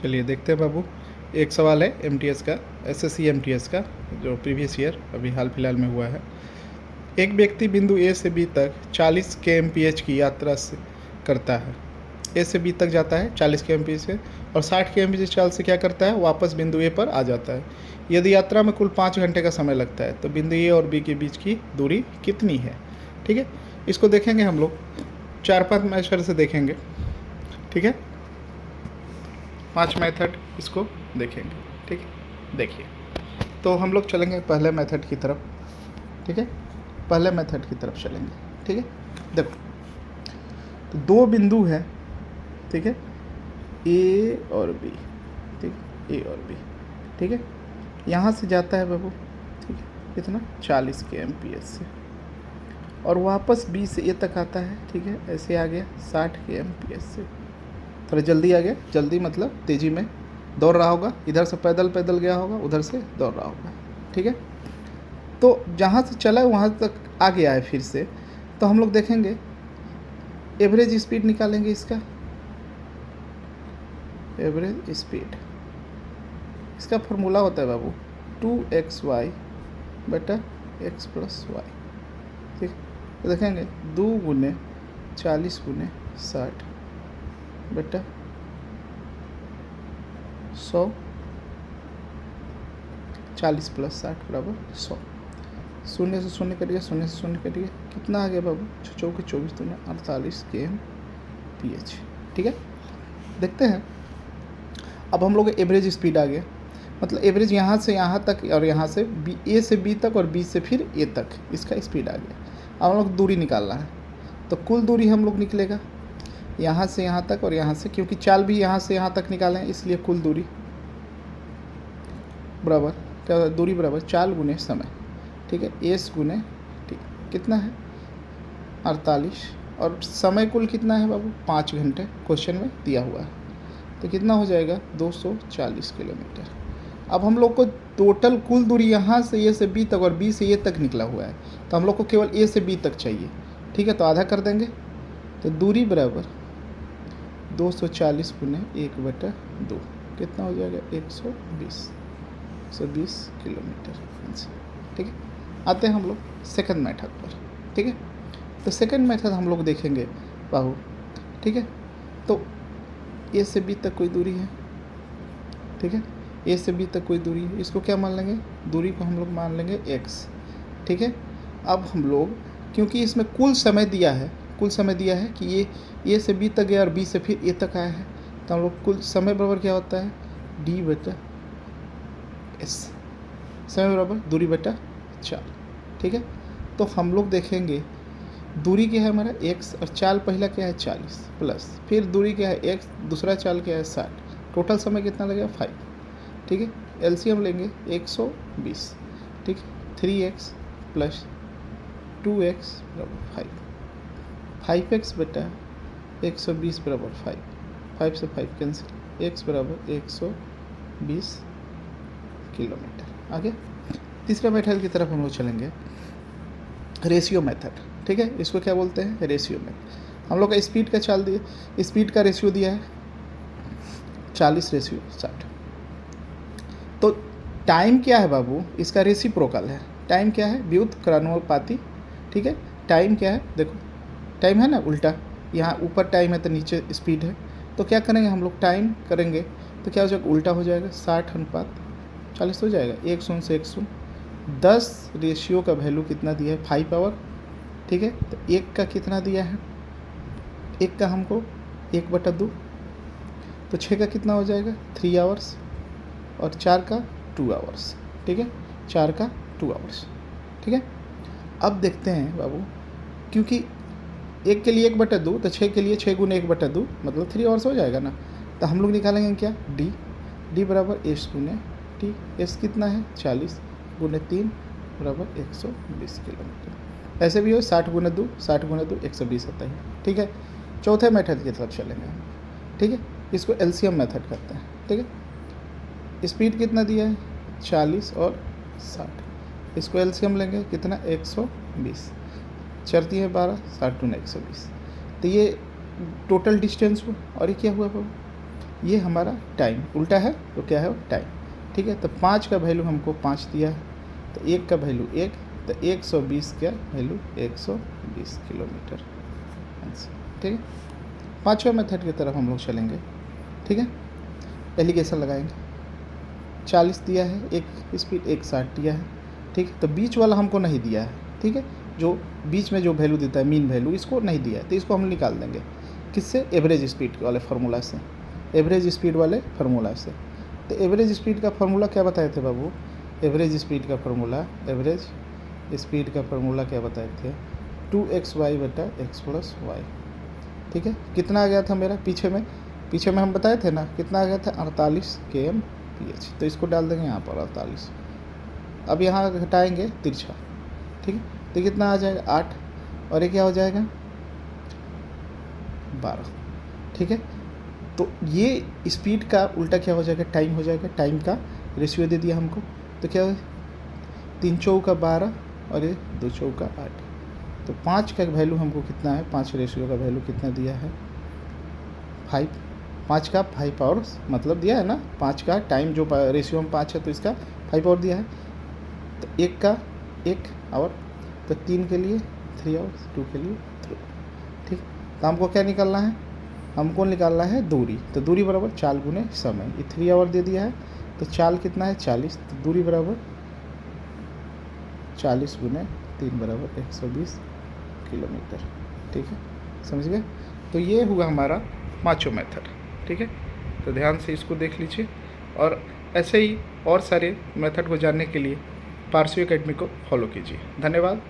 चलिए देखते हैं बाबू। एक सवाल है एमटीएस का, एसएससी एमटीएस का, जो प्रीवियस ईयर अभी हाल फिलहाल में हुआ है। एक व्यक्ति बिंदु ए से बी तक 40 kmph की यात्रा से करता है। ए से बी तक जाता है 40 kmph से और 60 kmph चाल से क्या करता है, वापस बिंदु ए पर आ जाता है। यदि यात्रा में कुल 5 घंटे का समय लगता है तो बिंदु ए और बी के बीच की दूरी कितनी है। ठीक है, इसको देखेंगे हम लोग 4-5 मेथड से देखेंगे। ठीक है, 5 मेथड इसको देखेंगे। ठीक है, देखिए तो हम लोग चलेंगे पहले मेथड की तरफ। ठीक है, पहले मेथड की तरफ चलेंगे। ठीक है, देखो तो दो बिंदु हैं। ठीक है, ए और बी। ठीक, ए और बी। ठीक है, यहाँ से जाता है बाबू, ठीक है, कितना 40 kmph से और वापस बी से ए तक आता है। ठीक है, ऐसे आ गया 60 kmph से। थोड़ा जल्दी आ गया, जल्दी मतलब तेज़ी में दौड़ रहा होगा, इधर से पैदल पैदल गया होगा, उधर से दौड़ रहा होगा। ठीक है, तो जहाँ से चला है वहाँ तक आ गया है फिर से, तो हम लोग देखेंगे एवरेज स्पीड निकालेंगे इसका। एवरेज स्पीड, इसका फॉर्मूला होता है बाबू 2xy बटा x प्लस वाई। ठीक, तो देखेंगे 2 गुने 40 गुने 60 बटा 100, 40 प्लस 60 बराबर 100। शून्य से शून्य करिए, शून्य से शून्य करिए, कितना आ गया बाबू, 24 24 दूने 48 kmph। ठीक है, देखते हैं अब हम लोग एवरेज स्पीड आ गया, मतलब एवरेज यहाँ से यहाँ तक और यहाँ से बी, ए से बी तक और बी से फिर ए तक, इसका स्पीड आ गया। अब हम लोग दूरी निकालना है, तो कुल दूरी हम लोग निकलेगा यहाँ से यहाँ तक और यहाँ से, क्योंकि चाल भी यहाँ से यहाँ तक निकाले हैं, इसलिए कुल दूरी बराबर क्या, दूरी बराबर चाल गुने समय। ठीक है, एस गुने ठीक कितना है 48 और समय कुल कितना है बाबू 5 घंटे क्वेश्चन में दिया हुआ है, तो कितना हो जाएगा 240 किलोमीटर। अब हम लोग को टोटल कुल दूरी यहाँ से ए से बी तक और बी से ए तक निकला हुआ है, तो हम लोग को केवल ए से बी तक चाहिए। ठीक है, तो आधा कर देंगे, तो दूरी बराबर 240 गुने 1/2 कितना हो जाएगा 120 किलोमीटर। ठीक है, आते हैं हम लोग सेकंड मेथड पर। ठीक है, तो सेकंड मेथड हम लोग देखेंगे बाबू। ठीक है, तो ए से बी तक कोई दूरी है। ठीक है, ए से बी तक कोई दूरी है, इसको क्या मान लेंगे, दूरी को हम लोग मान लेंगे x। ठीक है, अब हम लोग क्योंकि इसमें कुल समय दिया है, कुल समय दिया है कि ये ए से बी तक गया और बी से फिर ए तक आया है, तो हम लोग कुल समय बराबर क्या होता है d बटा s, समय बराबर दूरी बटा 4। ठीक है, तो हम लोग देखेंगे दूरी क्या है हमारा x और चाल पहला क्या है 40 प्लस फिर दूरी क्या है x, दूसरा चाल क्या है 60, टोटल समय कितना लगेगा 5। ठीक है, एलसीएम लेंगे 120। ठीक है, 3x प्लस 2x बराबर 5, 5x बटा 120 बराबर 5, 5 से 5 कैंसिल, x बराबर 120 किलोमीटर। आगे तीसरे मेथड की तरफ हम लोग चलेंगे, रेशियो मेथड। ठीक है, इसको क्या बोलते हैं, रेशियो मेथड। हम लोग का स्पीड का चाल दिया, स्पीड का रेशियो दिया है 40:60। तो टाइम क्या है बाबू, इसका रेसिप्रोकल है। टाइम क्या है, व्युत्क्रमानुपाती। ठीक है, टाइम क्या है, देखो टाइम है ना उल्टा, यहाँ ऊपर टाइम है तो नीचे स्पीड है, तो क्या करेंगे हम लोग टाइम करेंगे तो क्या हो जाएगा, उल्टा हो जाएगा, 60:40 हो जाएगा, 1 से 1 10 रेशियो का वैल्यू कितना दिया है 5 आवर। ठीक है, तो 1 का कितना दिया है, 1 का हमको 1/2, तो 6 का कितना हो जाएगा 3 आवर्स और 4 का 2 आवर्स। ठीक है, 4 का 2 आवर्स। ठीक है, अब देखते हैं बाबू, क्योंकि 1 के लिए 1/2 तो 6 के लिए 6 गुने 1/2 मतलब 3 आवर्स हो जाएगा ना, तो हम लोग निकालेंगे क्या डी बराबर एस गुने टी। एस कितना है 40 गुने 3 बराबर 120 किलोमीटर। ऐसे भी हो 60 गुने 2 120 आता है। ठीक है, चौथे मेथड की तरफ चलेंगे हम। ठीक है, इसको एलसीएम मेथड करते हैं। ठीक है, स्पीड कितना दिया है 40 और 60, इसको एलसीएम लेंगे कितना 120, चरती है 12, 60 गुने 120, तो ये टोटल डिस्टेंस हुआ। और ये क्या हुआ बाबू, ये हमारा टाइम उल्टा है तो क्या है वो टाइम। ठीक है, तो 5 का वैल्यू हमको 5 दिया है, तो 1 का वैल्यू 1, तो 120 का वैल्यू 120 किलोमीटर। ठीक है, पाँचवें मेथड की तरफ हम लोग चलेंगे। ठीक है, एलिगेशन लगाएंगे। 40 दिया है एक स्पीड, एक 60 दिया है। ठीक है, तो बीच वाला हमको नहीं दिया है। ठीक है, जो बीच में जो वैल्यू देता है मीन वैल्यू, इसको नहीं दिया है, तो इसको हम निकाल देंगे किससे, एवरेज स्पीड वाले फार्मूला से, एवरेज स्पीड वाले फार्मूला से। तो एवरेज स्पीड का फार्मूला क्या बताए थे बाबू, एवरेज स्पीड का फार्मूला, एवरेज स्पीड का फार्मूला क्या बताए थे, 2xy बटा x प्लस वाई। ठीक है, कितना आ गया था मेरा पीछे में हम बताए थे ना, कितना आ गया था 48 kmph, तो इसको डाल देंगे यहाँ पर 48। अब यहाँ घटाएंगे तिरछा। ठीक है, तो कितना आ जाएगा 8, और ये क्या हो जाएगा 12। ठीक है, तो ये स्पीड का उल्टा क्या हो जाएगा, टाइम हो जाएगा। टाइम का रेशियो दे दिया हमको, तो क्या हो, 3 चौका 12 और ये 2 चौका 8। तो 5 का वैल्यू हमको कितना है, 5 रेशियो का वैल्यू कितना दिया है 5, 5 का 5 पावर मतलब दिया है ना, 5 का टाइम जो रेशियो में 5 है तो इसका 5 पावर दिया है। तो 1 का 1 आवर, तो 3 के लिए 3 आवर्स, 2 के लिए 3। ठीक, तो हमको क्या निकालना है, हमको निकालना है दूरी। तो दूरी बराबर 4 गुने समय, ये 3 आवर दे दिया है, तो 4 कितना है 40, तो दूरी बराबर 40 गुने 3 बराबर 120 किलोमीटर। ठीक है, समझ गए। तो ये हुआ हमारा माचो मेथड। ठीक है, तो ध्यान से इसको देख लीजिए, और ऐसे ही और सारे मेथड को जानने के लिए पारसी एकेडमी को फॉलो कीजिए। धन्यवाद।